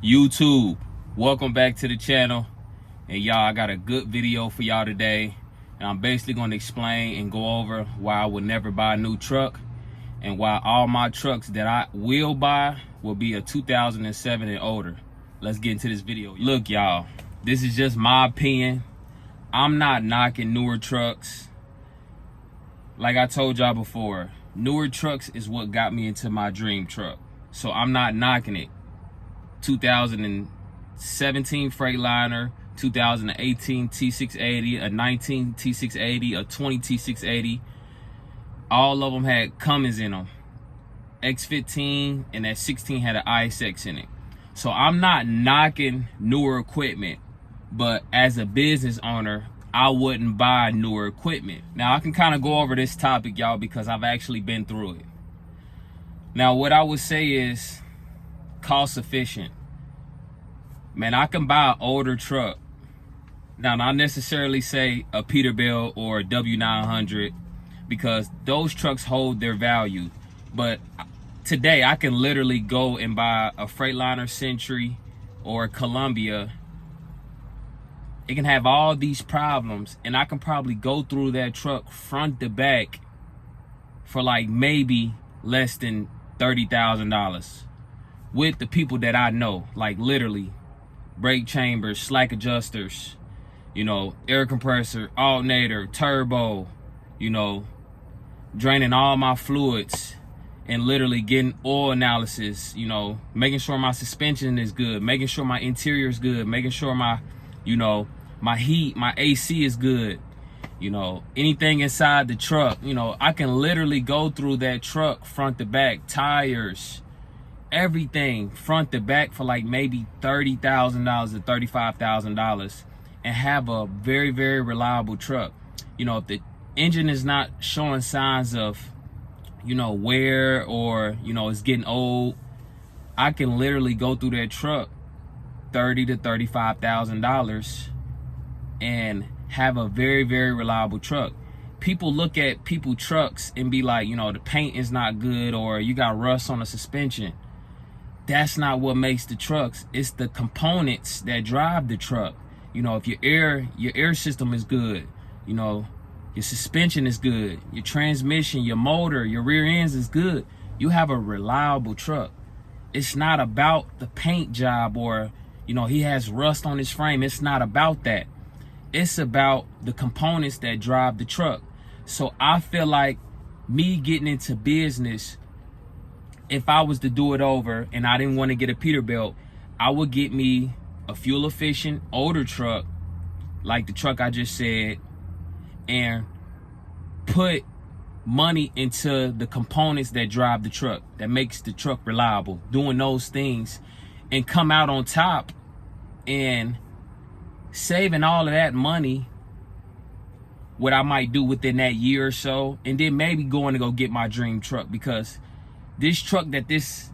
YouTube, welcome back to the channel. And y'all, I got a good video for y'all today, and I'm basically going to explain and go over why I would never buy a new truck and why all my trucks that I will buy will be a 2007 and older. Let's get into this video. Look, y'all, this is just my opinion. I'm not knocking newer trucks. Like I told y'all before, newer trucks is what got me into my dream truck, so I'm not knocking it. 2017 Freightliner, 2018 T680, a 19 T680, a 20 T680. All of them had Cummins in them. X15 and that 16 had an ISX in it. So I'm not knocking newer equipment, but as a business owner, I wouldn't buy newer equipment. Now I can kind of go over this topic, y'all, because I've actually been through it. Now what I would say is cost efficient. Man, I can buy an older truck. Now, not necessarily say a Peterbilt or a W900, because those trucks hold their value. But today, I can literally go and buy a Freightliner Century or a Columbia. It can have all these problems, and I can probably go through that truck front to back for like maybe less than $30,000 with the people that I know, like literally brake chambers, slack adjusters, air compressor, alternator, turbo, draining all my fluids and literally getting oil analysis, making sure my suspension is good, making sure my interior is good, making sure my, my heat, my AC is good, anything inside the truck, I can literally go through that truck front to back, tires, everything front to back for like maybe $30,000 to $35,000 and have a very, very reliable truck. If the engine is not showing signs of, wear or, it's getting old, I can literally go through that truck $30,000 to $35,000 and have a very, very reliable truck. People look at people's trucks and be like, the paint is not good or you got rust on the suspension. That's not what makes the trucks. It's the components that drive the truck. If your air system is good, your suspension is good, your transmission, your motor, your rear ends is good, you have a reliable truck. It's not about the paint job or, he has rust on his frame. It's not about that. It's about the components that drive the truck. So I feel like me getting into business, if I was to do it over and I didn't want to get a Peterbilt, I would get me a fuel efficient older truck like the truck I just said and put money into the components that drive the truck, that makes the truck reliable, doing those things, and come out on top and saving all of that money, what I might do within that year or so, and then maybe going to go get my dream truck. Because this truck that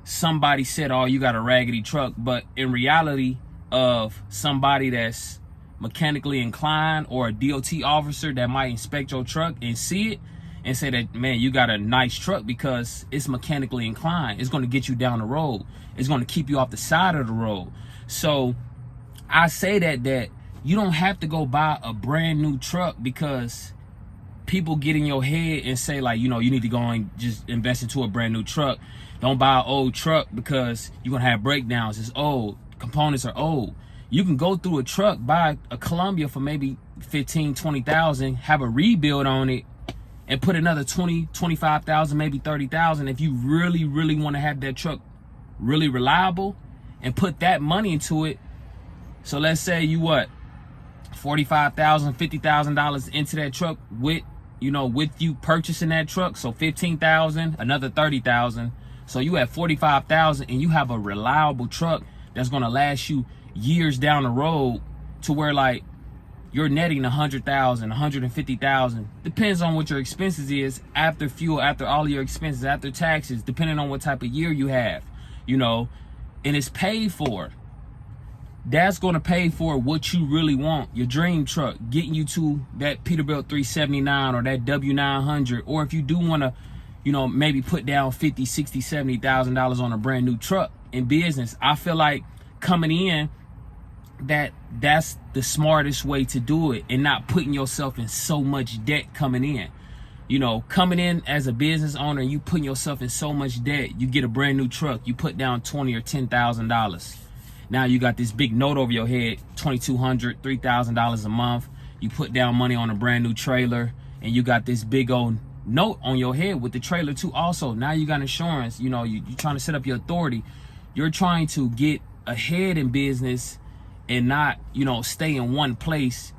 somebody said, oh, you got a raggedy truck, but in reality of somebody that's mechanically inclined or a DOT officer that might inspect your truck and see it and say that, man, you got a nice truck because it's mechanically inclined. It's going to get you down the road. It's going to keep you off the side of the road. So I say that you don't have to go buy a brand new truck, because people get in your head and say like, you need to go and just invest into a brand new truck. Don't buy an old truck because you're going to have breakdowns. It's old. Components are old. You can go through a truck, buy a Columbia for maybe 15, 20,000, have a rebuild on it and put another 20, 25,000, maybe 30,000. If you really, really want to have that truck really reliable and put that money into it. So let's say you $45,000, $50,000 into that truck with you purchasing that truck. So 15,000, another 30,000. So you have 45,000 and you have a reliable truck that's going to last you years down the road, to where like you're netting 100,000, 150,000. Depends on what your expenses is after fuel, after all of your expenses, after taxes, depending on what type of year you have, and it's paid for. That's going to pay for what you really want, your dream truck, getting you to that Peterbilt 379 or that W900. Or if you do want to, maybe put down $50,000, $60,000, $70,000 on a brand new truck in business. I feel like coming in, that's the smartest way to do it, and not putting yourself in so much debt coming in. Coming in as a business owner, you putting yourself in so much debt. You get a brand new truck, you put down $20,000 or $10,000. Now you got this big note over your head, $2,200, $3,000 a month. You put down money on a brand new trailer, and you got this big old note on your head with the trailer too. Also, now you got insurance. You're trying to set up your authority. You're trying to get ahead in business and not, stay in one place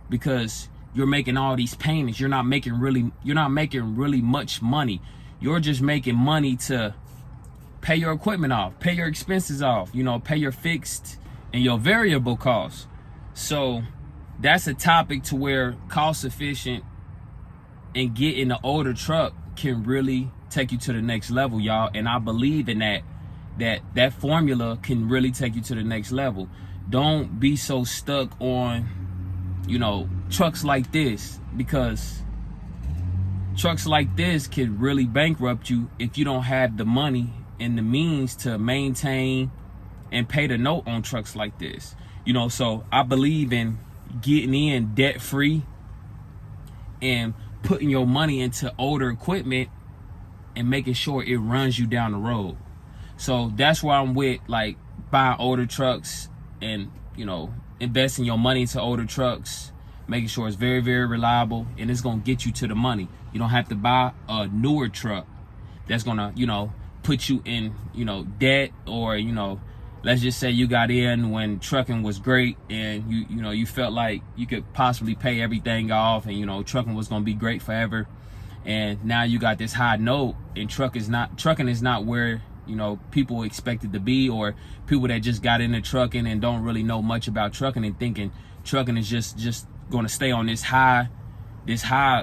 because you're making all these payments. You're not making really much money. You're just making money to pay your equipment off, pay your expenses off, pay your fixed and your variable costs. So that's a topic to where cost efficient and getting an older truck can really take you to the next level, y'all. And I believe in that formula can really take you to the next level. Don't be so stuck on, trucks like this, because trucks like this can really bankrupt you if you don't have the money and the means to maintain and pay the note on trucks like this. So I believe in getting in debt free and putting your money into older equipment and making sure it runs you down the road. So that's why I'm with, like, buying older trucks and, investing your money into older trucks, making sure it's very, very reliable, and it's going to get you to the money. You don't have to buy a newer truck that's going to, put you in, debt, or, let's just say you got in when trucking was great and you felt like you could possibly pay everything off, and, trucking was going to be great forever. And now you got this high note, and trucking is not where, people expect it to be, or people that just got into trucking and don't really know much about trucking and thinking trucking is just going to stay on this high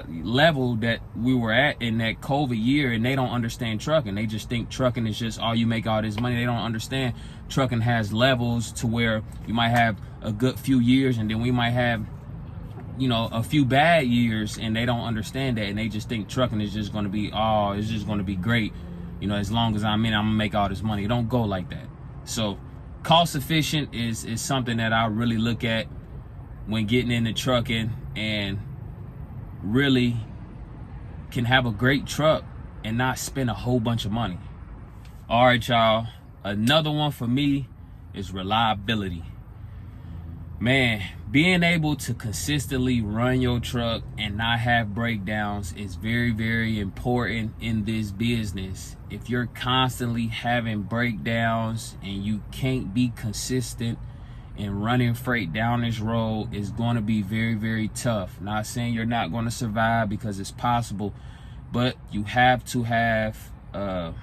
level that we were at in that COVID year, and they don't understand trucking. They just think trucking is just, you make all this money. They don't understand trucking has levels to where you might have a good few years, and then we might have, a few bad years, and they don't understand that, and they just think trucking is just going to be, it's just going to be great. As long as I'm gonna make all this money. It don't go like that. So cost efficient is something that I really look at when getting into trucking, and really can have a great truck and not spend a whole bunch of money. All right, y'all. Another one for me is reliability. Man, being able to consistently run your truck and not have breakdowns is very, very important in this business. If you're constantly having breakdowns and you can't be consistent in running freight down this road, it's going to be very, very tough. Not saying you're not going to survive, because it's possible, but you have to have a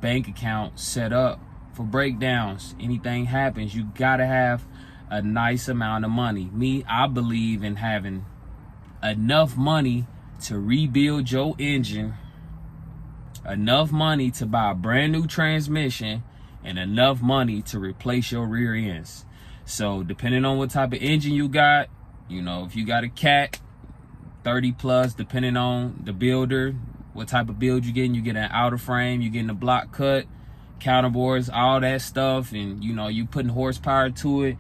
bank account set up for breakdowns. Anything happens, you got to have a nice amount of money. I believe in having enough money to rebuild your engine, enough money to buy a brand new transmission, and enough money to replace your rear ends. So depending on what type of engine you got, if you got a Cat 30 plus, depending on the builder, what type of build you get an outer frame, you getting a block cut, counterboards, all that stuff, and you putting horsepower to it,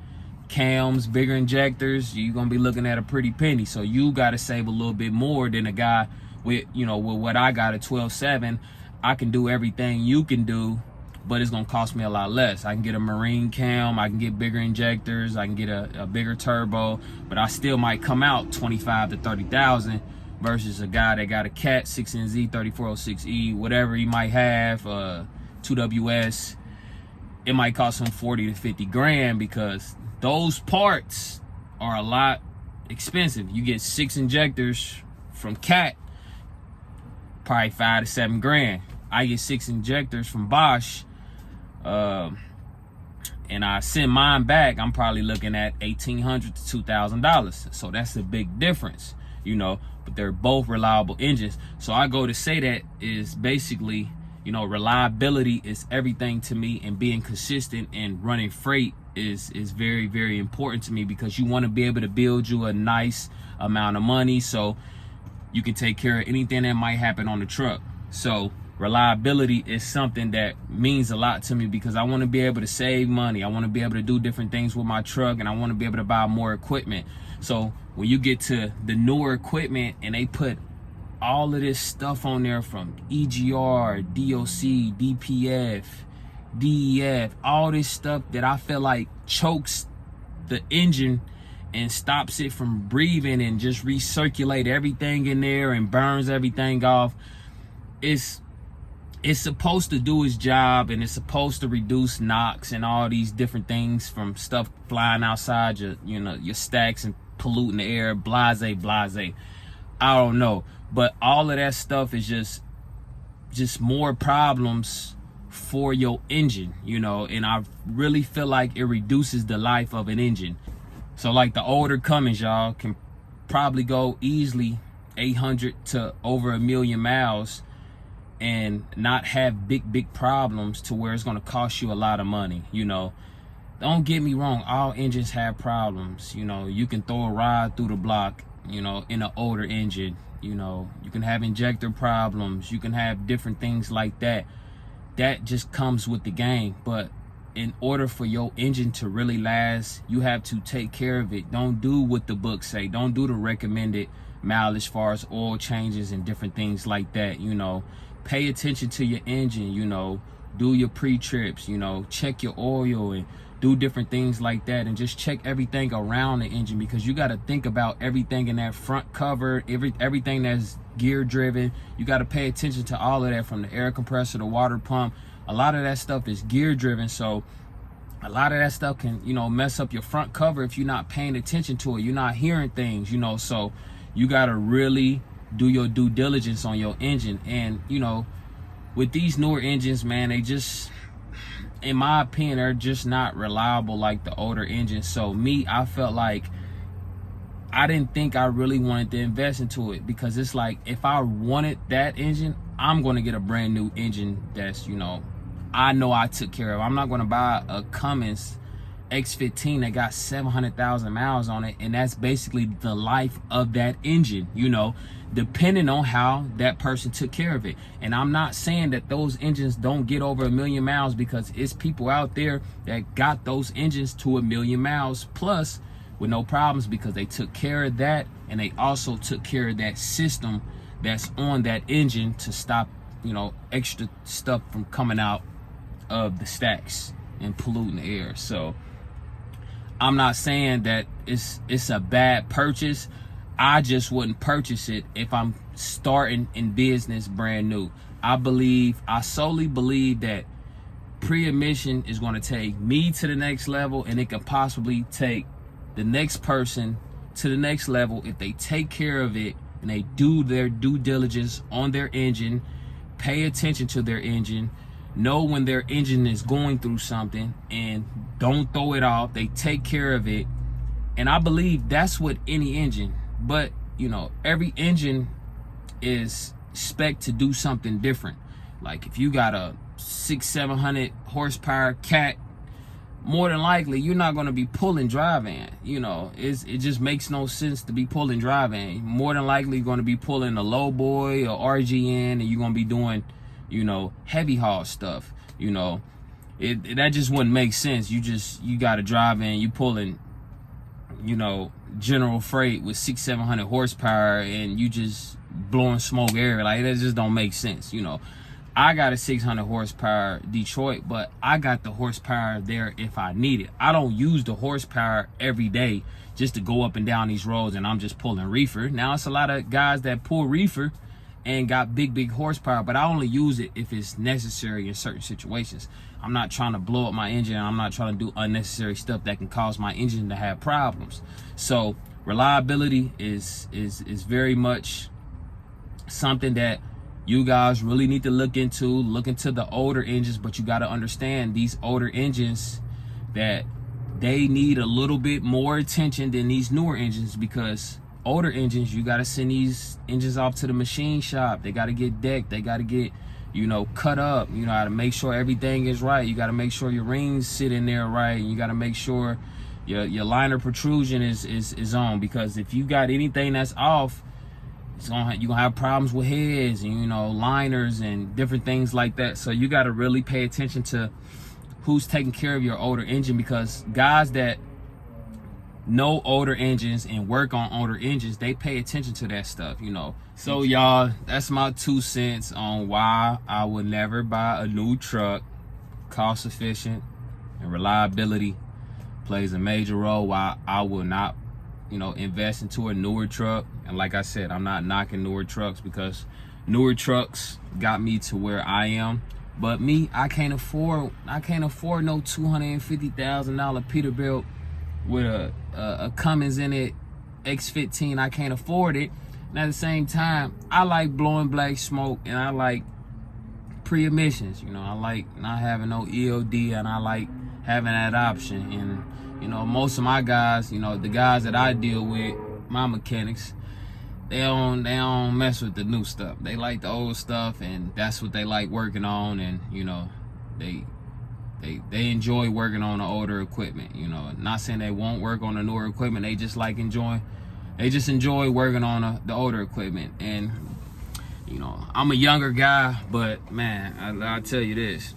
cams, bigger injectors, you're gonna be looking at a pretty penny. So you got to save a little bit more than a guy with what I got, a 12.7. I can do everything you can do, but it's gonna cost me a lot less. I can get a marine cam, I can get bigger injectors, I can get a bigger turbo, but I still might come out 25 to 30,000 versus a guy that got a Cat 6NZ 3406E, whatever he might have, 2WS. It might cost him 40 to 50 grand, because those parts are a lot expensive. You get 6 injectors from Cat, probably 5 to 7 grand. I get 6 injectors from Bosch, and I send mine back, I'm probably looking at $1,800 to $2,000. So that's a big difference, but they're both reliable engines. So I go to say that is basically, reliability is everything to me, and being consistent and running freight is very, very important to me, because you want to be able to build you a nice amount of money. So you can take care of anything that might happen on the truck. So reliability is something that means a lot to me, because I want to be able to save money. I want to be able to do different things with my truck, and I want to be able to buy more equipment. So when you get to the newer equipment and they put all of this stuff on there from EGR, DOC, DPF, DEF, all this stuff that I feel like chokes the engine and stops it from breathing and just recirculate everything in there and burns everything off. It's supposed to do its job, and it's supposed to reduce NOx and all these different things from stuff flying outside your stacks and polluting the air, blase. I don't know, but all of that stuff is just more problems for your engine, and I really feel like it reduces the life of an engine. So like the older Cummins, y'all, can probably go easily 800 to over 1 million miles and not have big problems to where it's going to cost you a lot of money. Don't get me wrong, all engines have problems. You can throw a rod through the block, in an older engine. You can have injector problems, you can have different things like that. That just comes with the game. But in order for your engine to really last, you have to take care of it. Don't do what the books say. Don't do the recommended mileage as far as oil changes and different things like that. Pay attention to your engine, do your pre-trips, check your oil and do different things like that, and just check everything around the engine, because you got to think about everything in that front cover, everything that's gear driven. You got to pay attention to all of that, from the air compressor, the water pump. A lot of that stuff is gear driven, so a lot of that stuff can mess up your front cover if you're not paying attention to it. You're not hearing things, so you got to really do your due diligence on your engine. And with these newer engines, man, they just, in my opinion, they're just not reliable like the older engines. So I felt like I didn't think I really wanted to invest into it, because it's like, if I wanted that engine, I'm going to get a brand new engine that's I know I took care of. I'm not going to buy a Cummins X15 that got 700,000 miles on it, and that's basically the life of that engine, depending on how that person took care of it. And I'm not saying that those engines don't get over 1 million miles, because it's people out there that got those engines to 1 million miles plus with no problems, because they took care of that, and they also took care of that system that's on that engine to stop extra stuff from coming out of the stacks and polluting the air. So I'm not saying that it's a bad purchase. I just wouldn't purchase it if I'm starting in business brand new. I solely believe that pre-emission is going to take me to the next level, and it can possibly take the next person to the next level if they take care of it and they do their due diligence on their engine, pay attention to their engine, know when their engine is going through something, and don't throw it off. They take care of it. And I believe that's what any engine, but every engine is spec to do something different. Like if you got a 600-700 horsepower cat, more than likely you're not going to be pulling dry van. It just makes no sense to be pulling dry van. More than likely you're going to be pulling a low boy or RGN, and you're going to be doing heavy haul stuff. That just wouldn't make sense. You got a drive in, you pulling general freight with 600-700 horsepower, and you just blowing smoke air. Like, that just don't make sense. I got a 600 horsepower Detroit, but I got the horsepower there if I need it. I don't use the horsepower every day just to go up and down these roads and I'm just pulling reefer. Now, it's a lot of guys that pull reefer and got big horsepower, but I only use it if it's necessary in certain situations. I'm not trying to blow up my engine. I'm not trying to do unnecessary stuff that can cause my engine to have problems. So reliability is very much something that you guys really need to look into the older engines. But you got to understand, these older engines, that they need a little bit more attention than these newer engines, because older engines, you got to send these engines off to the machine shop. They got to get decked. They got to get, cut up. You got to make sure everything is right. You got to make sure your rings sit in there right. You got to make sure your liner protrusion is on, because if you got anything that's off, you're gonna have problems with heads and, you know, liners and different things like that. So you got to really pay attention to who's taking care of your older engine, because guys that know older engines and work on older engines, they pay attention to that stuff, you know. So y'all, that's my 2 cents on why I would never buy a new truck. Cost efficient and reliability plays a major role why I will not, you know, invest into a newer truck. And like I said, I'm not knocking newer trucks, because newer trucks got me to where I am. But me, I can't afford no $250,000 Peterbilt with a Cummins in it, X15. I can't afford it. And at the same time, I like blowing black smoke, and I like pre-emissions. You know, I like not having no ELD, and I like having that option. And, you know, most of my guys, you know, the guys that I deal with, my mechanics, they don't mess with the new stuff. They like the old stuff, and that's what they like working on. And, you know, they enjoy working on the older equipment. You know, not saying they won't work on the newer equipment. They just enjoy working on the older equipment. And, you know, I'm a younger guy, but man, I'll tell you this,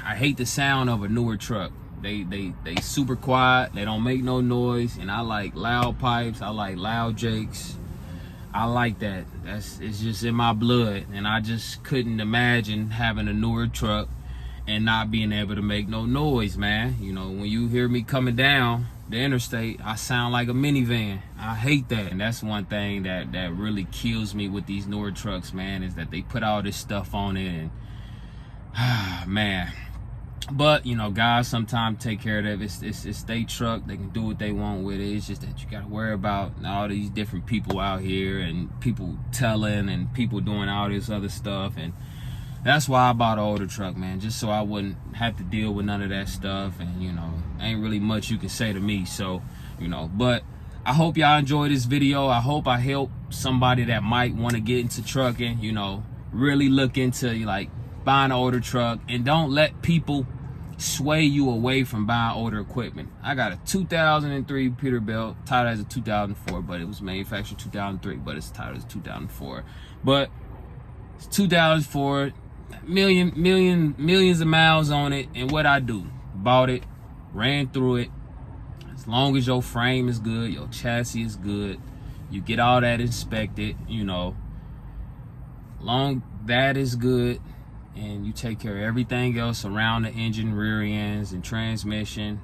I hate the sound of a newer truck. They super quiet, they don't make no noise, and I like loud pipes, I like loud jakes. I like that. It's just in my blood, and I just couldn't imagine having a newer truck and not being able to make no noise, man. You know, when you hear me coming down the interstate, I sound like a minivan. I hate that. And that's one thing that really kills me with these newer trucks, man, is that they put all this stuff on it, and man. But, you know, guys sometimes take care of that. It's their truck. They can do what they want with it. It's just that you got to worry about all these different people out here, and people telling, and people doing all this other stuff. And that's why I bought an older truck, man, just so I wouldn't have to deal with none of that stuff. And, you know, ain't really much you can say to me. So, you know, but I hope y'all enjoyed this video. I hope I help somebody that might want to get into trucking, you know, really look into, like, buying an older truck, and don't let people sway you away from buying older equipment. I got a 2003 Peterbilt, titled as a 2004, but it was manufactured 2003, but it's titled as 2004. But it's 2004, millions of miles on it, and what I do, bought it, ran through it. As long as your frame is good, your chassis is good, you get all that inspected, you know, long that is good, and you take care of everything else around the engine, rear ends, and transmission,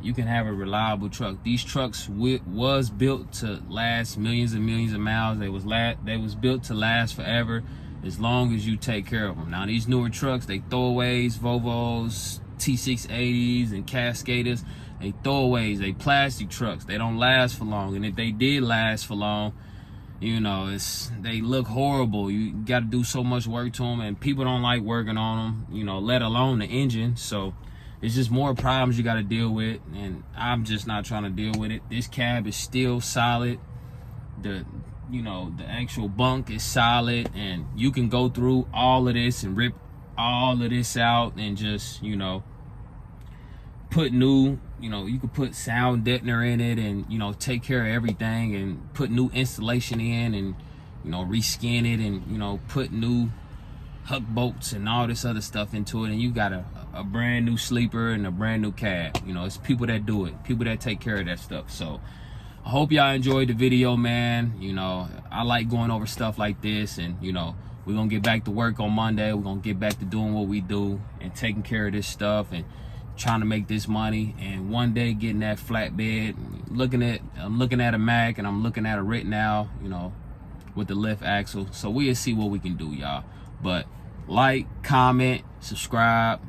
you can have a reliable truck. These trucks was built to last millions and millions of miles. They was built to last forever, as long as you take care of them. Now, these newer trucks, they throwaways, Volvos, T680s, and Cascaders, they throwaways, they plastic trucks. They don't last for long, and if they did last for long, you know, they look horrible. You got to do so much work to them, and people don't like working on them, you know, let alone the engine. So it's just more problems you got to deal with, and I'm just not trying to deal with it. This cab is still solid. The actual bunk is solid, and you can go through all of this and rip all of this out and just, you know, put new, you know, you could put sound deadener in it, and, you know, take care of everything, and put new installation in, and, you know, reskin it, and, you know, put new huck bolts and all this other stuff into it, and you got a brand new sleeper and a brand new cab. You know, it's people that do it, people that take care of that stuff. So I hope y'all enjoyed the video, man. You know, I like going over stuff like this, and, you know, we're gonna get back to work on Monday. We're gonna get back to doing what we do and taking care of this stuff and trying to make this money, and one day getting that flatbed. I'm looking at a Mack, and I'm looking at a Rittenau, you know, with the lift axle. So we'll see what we can do, y'all. But like, comment, subscribe.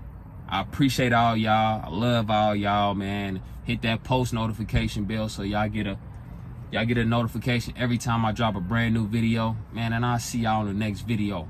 I appreciate all y'all. I love all y'all, man. Hit that post notification bell so y'all get a notification every time I drop a brand new video, man. And I'll see y'all in the next video.